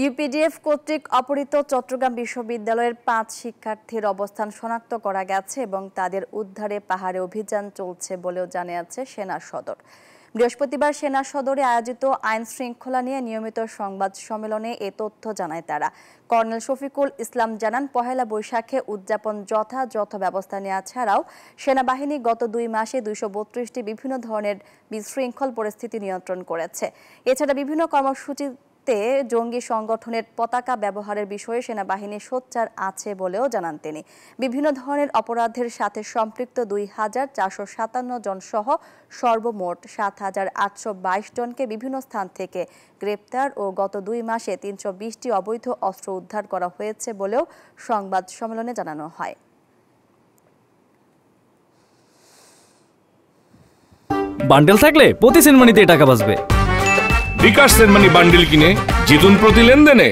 UPDF কর্তৃক অপহৃত চট্টগ্রাম বিশ্ববিদ্যালয়ের ৫ শিক্ষার্থীর অবস্থান শনাক্ত করা গেছে এবং তাদের উদ্ধারে পাহাড়ে অভিযান চলছে বলেও জানিয়েছে সেনা সদর। বৃহস্পতিবার সেনা সদরে আয়োজিত আইন শৃঙ্খলা নিয়ে নিয়মিত সংবাদ সম্মেলনে এ তথ্য জানায় তারা। কর্নেল শফিকুল ইসলাম জানান, পহেলা বৈশাখে উদযাপন যথাযথ ব্যবস্থা নেওয়া ছাড়াও সেনাবাহিনী গত ২ মাসে ২৩২টি বিভিন্ন ধরনের বিশৃঙ্খল পরিস্থিতি নিয়ন্ত্রণ করেছে। এছাড়া বিভিন্ন কর্মসূচি জঙ্গি সংগঠনের পতাকা ব্যবহারের বিষয়ে সেনাবাহিনী সোচ্চার আছে বলেও জানান তিনি। বিভিন্ন ধরনের অপরাধের সাথে সম্পৃক্ত ২,৪৫৭ জন সহ সর্বমোট ৭,৮২২ জনকে বিভিন্ন স্থান থেকে গ্রেপ্তার ও গত ২ মাসে ৩২০টি অবৈধ অস্ত্র উদ্ধার করা হয়েছে বলেও সংবাদ সম্মেলনে জানানো হয়। বান্ডেল থাকলে প্রতি সেনমানিতে টাকা বাঁচবে। বিকাশ সেনমানি বান্ডিল কিনে জিতুন প্রতি লেনদেনে।